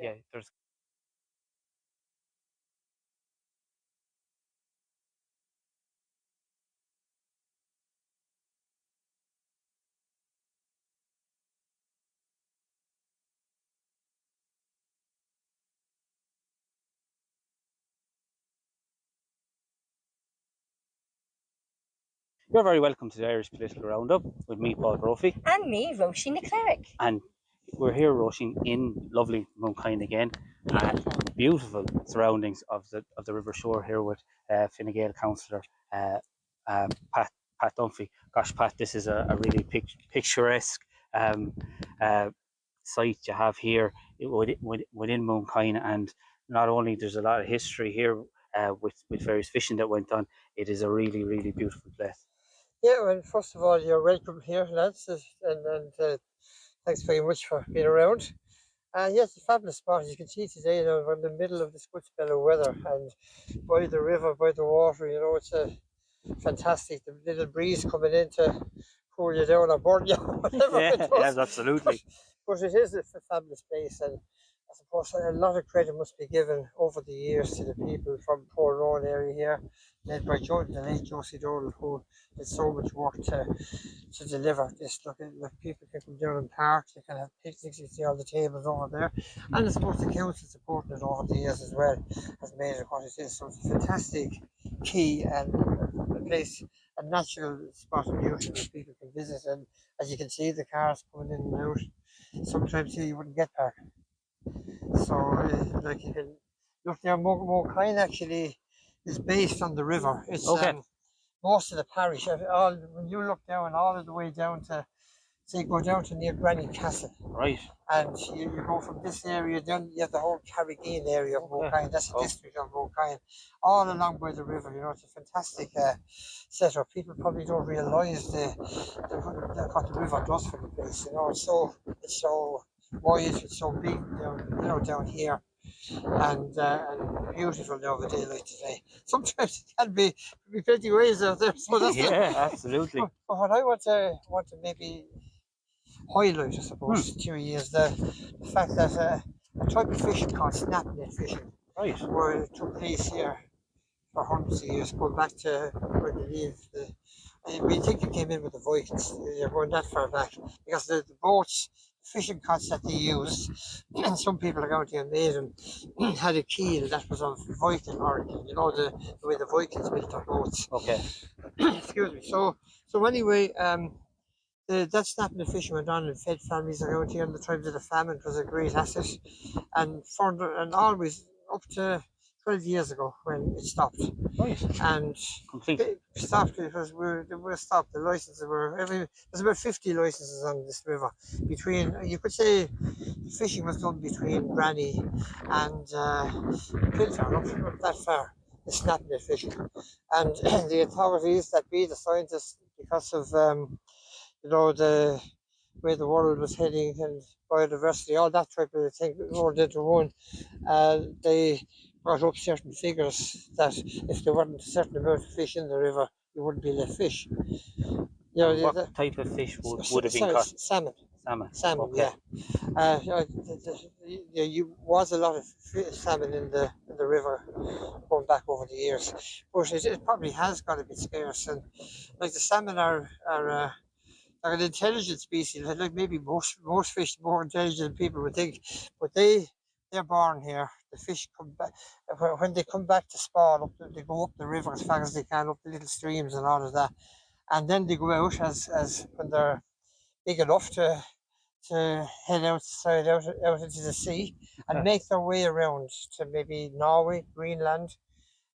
yeah, there's. You're very welcome to the Irish Political Roundup with me, Paul Brophy. And me, Roisin Chleirigh. And we're here, Roisin, in lovely Mooncoin again. Beautiful surroundings of the river shore here with Fine Gael councillor Pat Dunphy. Gosh, Pat, this is a really picturesque site you have here within Mooncoin, and not only there's a lot of history here with various fishing that went on, it is a really, really beautiful place. Yeah, well, first of all, you're welcome here, lads, and thanks very much for being around. Yes, it's a fabulous spot. As you can see today, we're in the middle of this good spell of weather, and by the river, by the water, it's a fantastic. The little breeze coming in to cool you down or burn you, whatever. Yes, absolutely. But it is a fabulous place, and I suppose a lot of credit must be given over the years to the people from Cllr area here, led by the late Josie Dolan, who did so much work to deliver this. Look, people can come down and park, they can have picnics, you see all the tables over there, and I suppose the council supporting it over the years as well has made it what it is. So it's a fantastic key and a place, a natural spot of beauty where people can visit, and as you can see, the cars coming in and out. Sometimes here you wouldn't get parking. So, like you can look there, Mooncoin actually is based on the river. It's most of the parish. When you look down, all of the way down to, say, go down to near Granny Castle. Right. And you go from this area down, you have the whole Chleirigh area of Mooncoin. That's the district of Mooncoin, all along by the river. It's a fantastic setup. People probably don't realise what the river does for the place. It's so wide, it's so big down here, and beautiful over day like today. Sometimes it can be plenty ways out there. So that's absolutely. But what I want to maybe highlight, I suppose, to you is the fact that a type of fishing called snapnet fishing, right, where it took place here for hundreds of years, going back to where they lived. We think it came in with the Vikings. You're going that far back because the boats, fishing cots that they used, and some people are going to have made them, had a keel that was of Viking origin. The way the Vikings built their boats. Okay. Excuse me. So anyway, that snapping the fishing went on and fed families around here in the times of the famine. It was a great asset, and always up to 12 years ago when it stopped. Right. And completely stopped because we were stopped. The licenses there's about 50 licenses on this river. You could say fishing was done between Granny and Kilkenny, up that far, the snapnet fishing. And the authorities, that be the scientists, because of the way the world was heading and biodiversity, all that type of thing rolled into one, they brought up certain figures that if there weren't a certain amount of fish in the river, you wouldn't be left fish. What type of fish would have been caught? Salmon. Salmon, okay. Yeah. There was a lot of salmon in the river going back over the years, but it probably has got a bit scarce. And like the salmon are an intelligent species. Like maybe most fish more intelligent than people would think, but they're born here. The fish come back when they come back to spawn. They go up the river as far as they can, up the little streams and all of that, and then they go out as when they're big enough to head outside out into the sea and make their way around to maybe Norway, Greenland,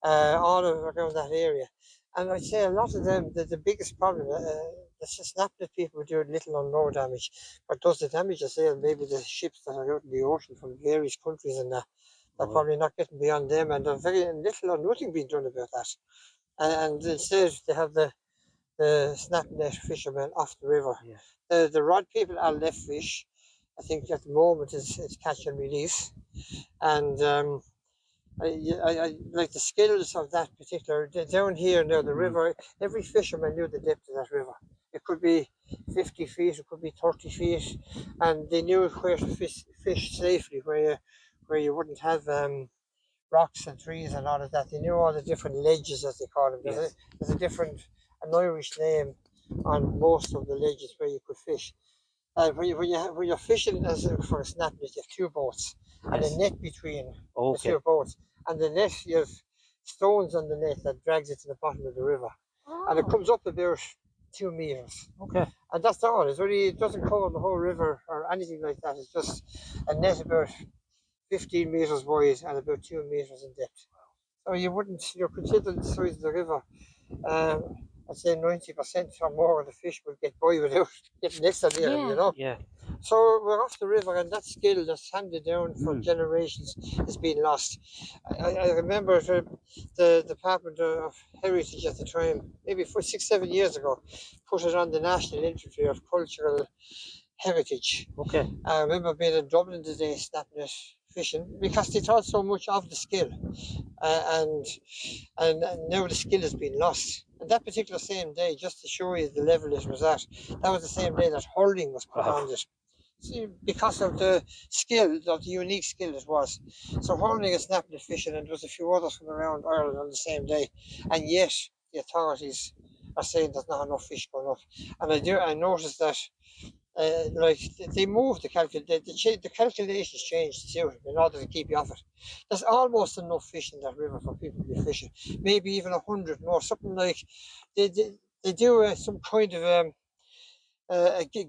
all around that area. And I'd say a lot of them, the biggest problem, the snapnet people were doing little or no damage, but does the damage, I say, maybe the ships that are out in the ocean from various countries and that, they're probably not getting beyond them, and there's very little or nothing being done about that. And instead, they have the snapnet fishermen off the river. Yeah. The rod people are left fish. I think at the moment it's catch and release, and I like the skills of that particular down here now. The river, every fisherman knew the depth of that river. It could be 50 feet, it could be 30 feet, and they knew where to fish safely, where where you wouldn't have rocks and trees and all of that. They knew all the different ledges, as they call them. Yes. There's an Irish name on most of the ledges where you could fish. And when you're fishing for a snap net, you have two boats and Yes. a net between the Okay. two boats. And the net, you have stones on the net that drags it to the bottom of the river. And it Oh, comes up about 2 meters. Okay. And that's all. It doesn't cover the whole river or anything like that. It's just a net about 15 meters wide and about 2 meters in depth. So you're considering the size of the river. I'd say 90% or more of the fish will get by without getting next to them, Yeah. you know. Yeah. So we're off the river, and that skill that's handed down for generations is being lost. I remember the Department of Heritage at the time, maybe 6-7 years ago, put it on the National Inventory of Cultural Heritage. Okay. I remember being in Dublin today, snapping it, fishing, because they thought so much of the skill, and now the skill has been lost. And that particular same day, just to show you the level it was at, that was the same day that hurling was put on it. See, because of the skill, of the unique skill it was. So hurling and snapping and fishing, and there was a few others from around Ireland on the same day, and yet the authorities are saying there's not enough fish going up. And I noticed that they moved the calculations changed too in order to keep you off it. There's almost enough fish in that river for people to be fishing, maybe even 100 more, something like they do some kind of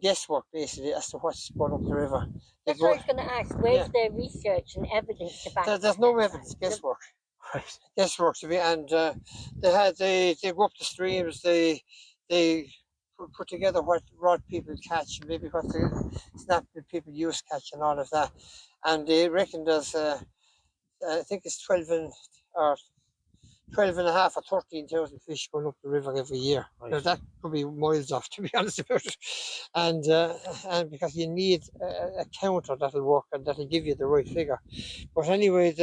guesswork basically as to what's going up the river. that's what I was going to ask. Where's their research and evidence to back There's no evidence, guesswork. Right. Guesswork to be, and they go up the streams, they put together what rod people catch, maybe what the snap that people use catch and all of that, and they reckon there's I think it's 12 and a half or 13,000 fish going up the river every year. Right. Now that could be miles off, to be honest about it, and because you need a counter that'll work and that'll give you the right figure. But anyway,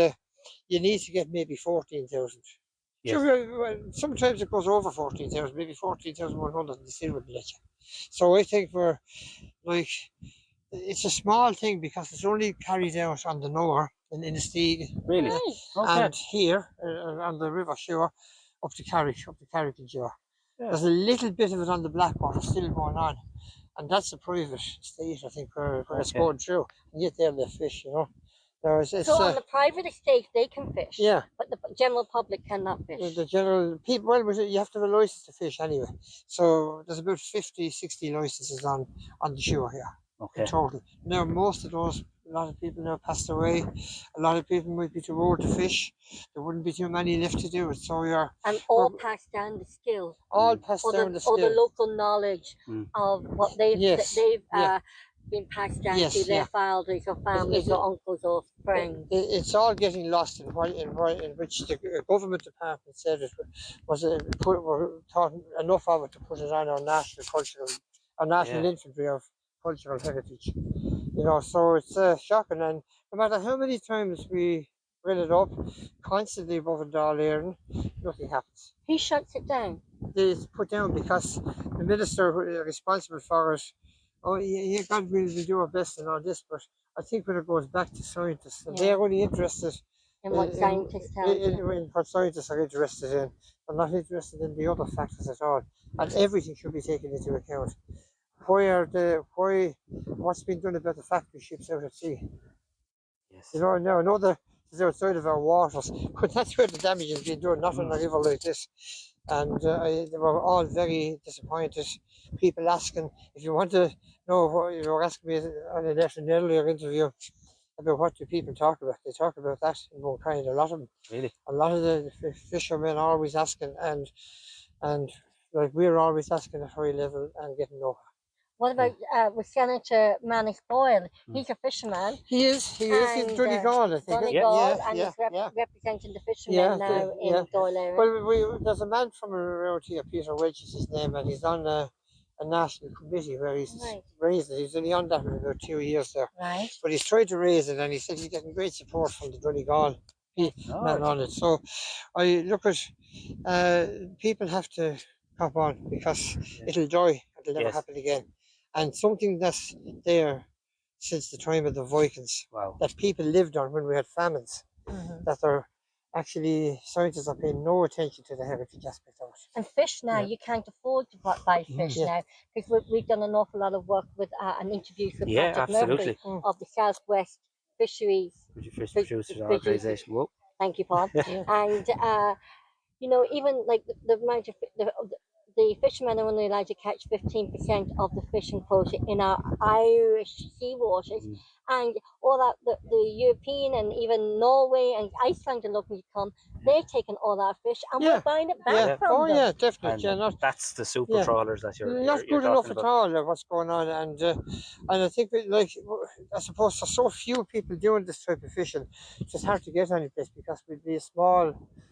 you need to get maybe 14,000. Yes. Sure, sometimes it goes over 14,000, maybe 14,100, and they still wouldn't let you. So I think we're like, it's a small thing because it's only carried out on the Nore in the Steag, Really? Right. Okay. and here on the river shore up to Carrick and Shore. Yeah. There's a little bit of it on the Blackwater still going on, and that's a private estate, I think, where it's Okay. going through, and yet they're the fish, you know. It's, So on the private estate, they can fish, yeah. but the general public cannot fish. The general people, well, you have to have a license to fish anyway. So there's about 50, 60 licenses on the shore here Okay. in total. Now, most of those, a lot of people now passed away. A lot of people might be too old to fish. There wouldn't be too many left to do it. So And all pass down the skill, all passed or down the the skill. local knowledge of what they've Yes, been passed down Yes, to their yeah. fathers or families or uncles or friends. It's all getting lost in which the government department said it was were thought enough of it to put it on our national inventory of cultural heritage. You know, so it's shocking, and no matter how many times we bring it up, constantly above and all airing, nothing happens. Who shuts it down? It's put down because the minister who is responsible for it, you can't really do our best and all this, but I think when it goes back to scientists, and they're only interested And what scientists tell you. in what scientists are interested in. They're not interested in the other factors at all, and everything should be taken into account. What's been done about the factory ships out at sea? Yes. You know, now I know that it's outside of our waters, but that's where the damage has been done, not on a river like this. And they were all very disappointed. People asking, if you want to know what you were asking me on an earlier interview about what do people talk about. They talk about that in Mooncoin, a lot of them. Really? A lot of the fishermen are always asking, and like we're always asking at high level and getting nowhere. What about with Senator Manus Boyle? He's a fisherman. He is. He's Donegal, I think. Donegal, and he's representing the fishermen now in Gael. Well, there's a man from around here, Peter Welch is his name, and he's on a national committee where he's raised it. He's only on that for about 2 years there. Right. But he's tried to raise it, and he said he's getting great support from the Donegal man on it. So I look at people have to hop on because it'll die. It'll never happen again. And something that's there since the time of the Vikings Wow. that people lived on when we had famines. Mhm. That are actually scientists are paying no attention to the heritage aspect of it. And fish now, Yeah. you can't afford to buy fish Yeah. now, because we've done an awful lot of work with and interviews with Yeah, Patrick absolutely. Murphy of the Southwest Fisheries. Fish Fish- producers fish- organisation. Whoa. Thank you, Paul. Yeah. And you know, even like the amount of the fishermen are only allowed to catch 15% of the fishing quota in our Irish sea waters, Mm. and all that the European and even Norway and Iceland are looking to come. They're taking all our fish, and Yeah. we're buying it back Yeah. from Oh them. yeah, definitely. And Yeah, not that's the super yeah. trawlers that you're not you're good enough talking at about. all. What's going on, and I think like I suppose there's so few people doing this type of fishing, it's just hard to get any place because we'd be small.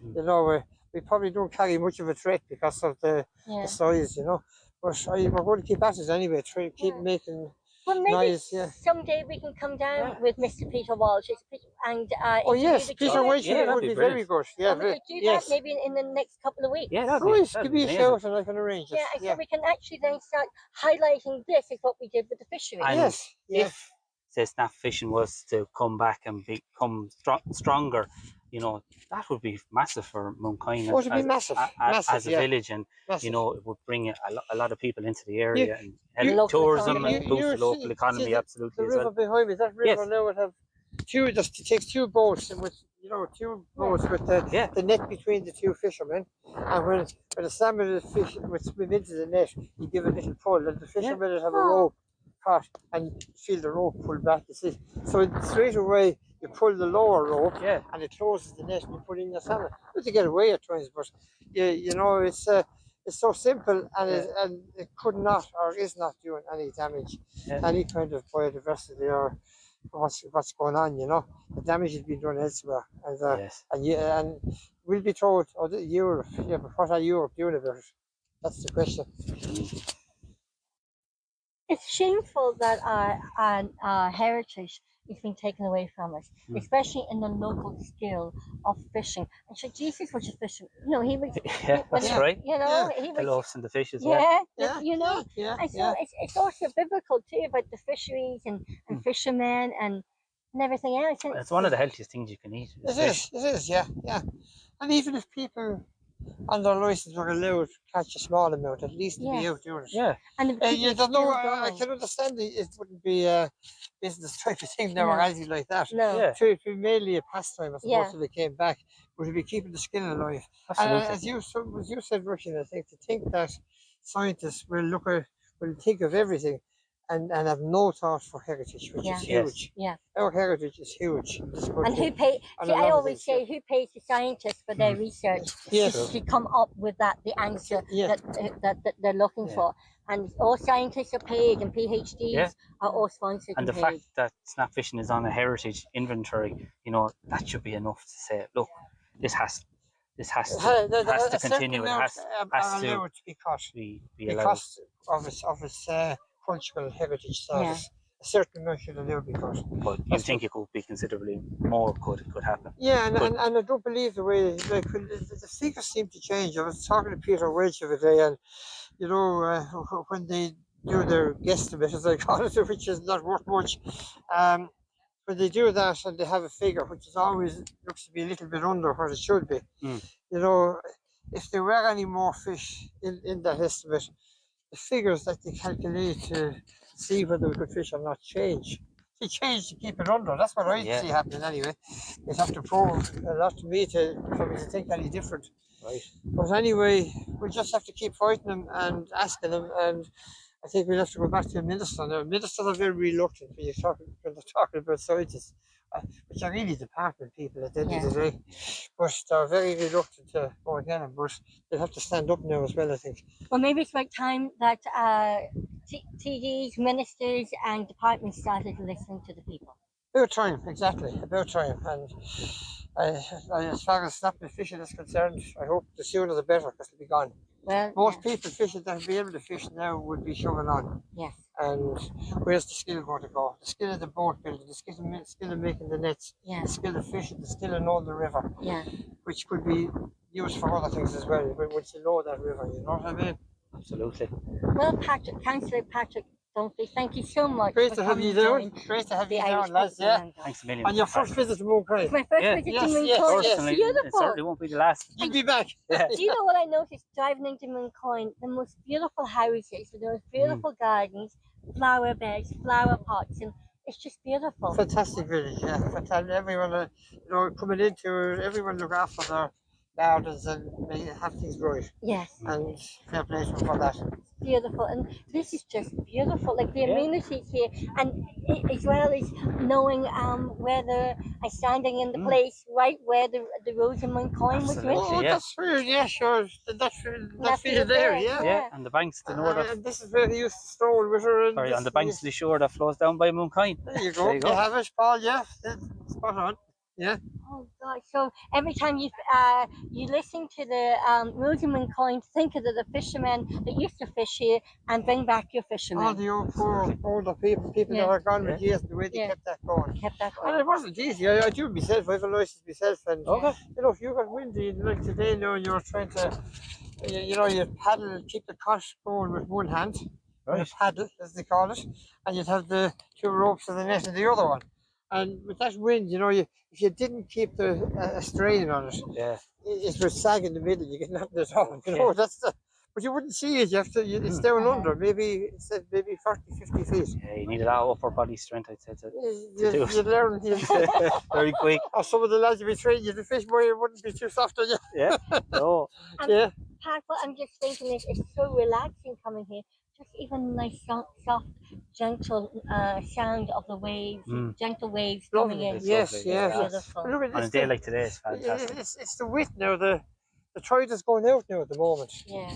Mm. You know, we probably don't carry much of a threat because of the size. You know, but we're going to keep at it anyway. Try to keep making. Well, maybe Nice, yeah. someday we can come down Yeah. with Mr. Peter Walsh and Oh interview yes, the Peter children. Welch Yeah, that'd would be be very brilliant. good. Yeah, And we could do yes. that maybe in the next couple of weeks. Yeah, that'd Right, be give me a amazing. shout and I can arrange it. Yeah, and Yeah. so we can actually then start highlighting this is what we did with the fishery. And Yes. Yeah. if say snap fishing was to come back and become stronger, you know, that would be massive for Mooncoin Oh, it'd be massive. Massive, as a yeah. village, and Massive. you know, it would bring a lot of people into the area and you- help tourism economy. and boost the local see economy the absolutely as river well. behind me, that river Yes. now would have two, just it takes two boats and with two boats with Yeah. the net between the two fishermen, and when the salmon would swim into the net, you give a little pull and the fishermen would have a rope caught and feel the rope pull back, you see. So straight away you pull the lower rope Yeah. and it closes the net and you put in your salmon. You have to get away at times, but you know it's so simple and it could not or is not doing any damage, any kind of biodiversity or what's going on. You know, the damage is being done elsewhere, and Yes. and we'll be told, oh, Europe, yeah, but what are Europe doing about it? That's the question. It's shameful that our heritage is being taken away from us, especially in the local skill of fishing. And so Jesus was a fisherman. You know, he was. Yeah, that's right. You know, he The was. loaves and the fishes. Yeah, Yeah, you know. yeah, And so it's also biblical too about the fisheries and fishermen and everything else. And It's one of the healthiest things you can eat. It is, yeah. And even if people on their license were allowed to catch a small amount, at least to be out doing it. Yeah. And the people You are don't know. still I going. can understand it wouldn't be a business type of thing now or No. anything like that. No. Yeah. To be mainly a pastime, I suppose, Yeah. if it came back, would be keeping the skill alive. Absolutely. As you said, Roisin, I think to think that scientists will think of everything and have no thought for heritage, which is huge. Yeah. Our heritage is huge. in this And country. who pay? And See, a I lot of always things, say, who pays the scientists for their research Yes. to come up with the answer Yeah. that they're looking for? And all scientists are paid, and PhDs are all sponsored And the paid. fact that snap fishing is on a heritage inventory, you know, that should be enough to say, look, this has to continue. It has to be caught be allowed. because of its cultural heritage status. A certain amount should allow be caught. But you think it could be considerably more could happen. Yeah, and I don't believe the way like when the figures seem to change. I was talking to Peter Welch the other day, and you know when they do their guesstimate, as I call it, which is not worth much. When they do that and they have a figure which is always looks to be a little bit under what it should be, you know, if there were any more fish in that estimate, the figures that they calculate to see whether we could fish or not change. They change to keep it under. That's what I see happening anyway. They'd have to prove a lot to me for me to think any different. Right. But anyway, we just have to keep fighting them and asking them, and I think we'll have to go back to the minister now. Ministers are very reluctant when they're talking about scientists, which are really department people at the end of the day. But they're very reluctant to go again, but they'll have to stand up now as well, I think. Well, maybe it's about time that TDs, ministers, and departments started listening to the people. About time, exactly, about time. And as far as snapping fishing is concerned, I hope the sooner the better, because it'll be gone. Well, Most people fishing that will be able to fish now would be shoving on. Yes. And where's the skill going to go? The skill of the boat building, the skill of making the nets, the skill of fishing, the skill of knowing the river, which could be used for other things as well, once you know that river, you know what I mean? Absolutely. Well, Councillor Patrick Dunphy, thank you so much Great for to have coming you to down. join Great to have the you Irish down, lads. Political Yeah. Roundup. Thanks a million. On your first visit to Mooncoin. It's my first Yeah. visit Yes, to yes, Mooncoin. yes. It's It beautiful. certainly won't be the last. You'll be back. Yeah. Do you know what I noticed driving into Mooncoin? The most beautiful houses, the most beautiful gardens, flower beds, flower pots, and it's just beautiful. Fantastic village, yeah. Fantastic. Everyone, coming into it, everyone look after their gardens and have things right. Yes, And fair play to them for that. beautiful, and this is just beautiful. Like the Yeah. amenities here, and as well as knowing whether I'm standing in the place right where the Roisin Mooncoin was Absolutely. written. Oh, Yeah. that's fair, yeah, sure. That's That field there, field yeah. Yeah, and the banks, the north of, And this is where he used to stroll with her. And sorry, this on the banks is- of the shore that flows down by Mooncoin. There you go. There you go. You have it, Paul, yeah. Spot on. Yeah. Oh God! So every time you listen to the Roisin Mooncoin, think of the fishermen that used to fish here and bring back your fishermen. All the old poor older people Yeah. that are gone with years, the way they Yeah. kept that going. Kept that And going. it wasn't easy. I do it myself. I have a license myself, and Okay. if you got windy like today, and you're trying to, you paddle, keep the cot going with one hand, Right. paddle as they call it, and you'd have the two ropes of the net in the other one. And with that wind, if you didn't keep a strain on it, Yeah. it would sag in the middle. You get nothing at all. That's the. But you wouldn't see it. You have to. It's Mm. down under, maybe 40, 50 feet. Yeah, you needed that upper body strength, I'd say. You do it. you learn. Very quick. Or some of the lads would be training you to fish more, it wouldn't be too soft on you. Yeah. No. Yeah. Pat, what I'm just thinking is it's so relaxing coming here. Just even nice, soft, gentle sound of the waves, Mm. gentle waves Lovely. coming in. Yes, lovely, yes. yeah. Beautiful. Look at On a this. day like today, it's fantastic. It's the width now. The tide is going out now at the moment. Yeah.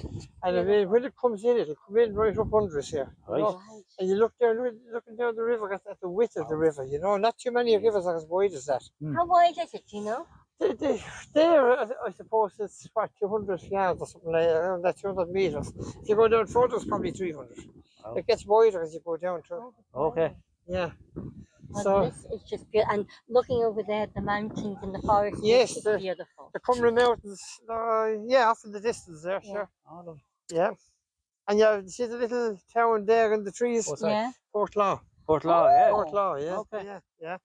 And I mean, when it comes in, it'll come in right up under us here. Right. Right. And you look down, looking down the river at the width of the river. Not too many rivers are as wide as that. How wide is it? Do you know? There, I suppose it's what 200 yards or something like that, around that 200 meters. If you go down further, it's probably 300. Oh. It gets wider as you go down too. Okay. Yeah. Well, So this is just beautiful. And looking over there, the mountains and the forest. Yes, it's the- beautiful. the Cumberland Mountains, off in the distance there, Yeah. sure. Oh, lovely. Yeah. And you see the little town there in the trees? What's that? Yeah. Portlaw. Portlaw, yeah. Portlaw, yeah. Okay. Yeah.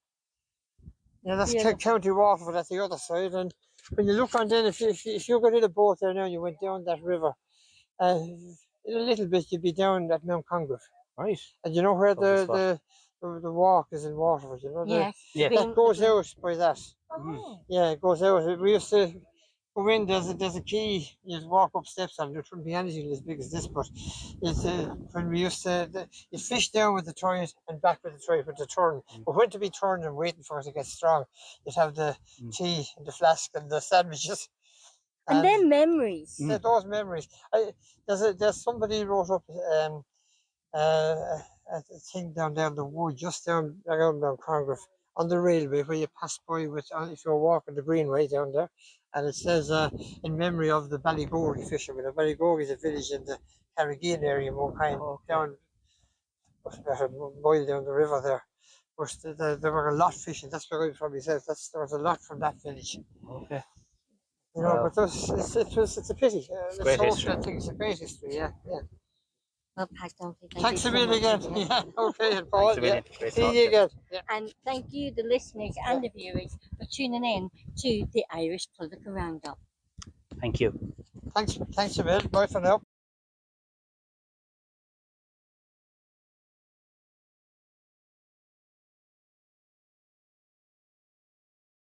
Yeah, that's Beautiful. County Waterford at the other side. And when you look on then, if you got in a boat there now and you went down that river, in a little bit you'd be down at Mount Congreve. Right. And you know where Lovely the walk is in Waterford, Yes. Yeah. that goes out by that. Oh. Yeah, it goes out. We used to go in, there's a key, you just walk up steps and there shouldn't be anything as big as this, but it's when we used to, you fish down with the tide and back with the tide with the turn. But when to be turned and waiting for it to get strong, you'd have the tea and the flask and the sandwiches. And then memories. Those memories. There's somebody wrote up a thing down there in the wood, just down around Congreve, on the railway where you pass by with, if you're walking the Greenway down there, and it says in memory of the Ballygorry fishermen. Ballygorry is a village in the Carrigain area, Mooncoin, down about a mile down the river there. But there were a lot fishing. That's what I probably said. There was a lot from that village. Okay. But it's a pity. great history. It's a great history. Yeah. Well, Pat Dunphy, Thanks you a so million much. again. Yeah. Okay, and Paul. Thanks a million. Great See talk you to you. again. Yeah. And thank you, the listeners and the viewers, for tuning in to the Irish Political Roundup. Thank you. Thanks a million. Bye for now.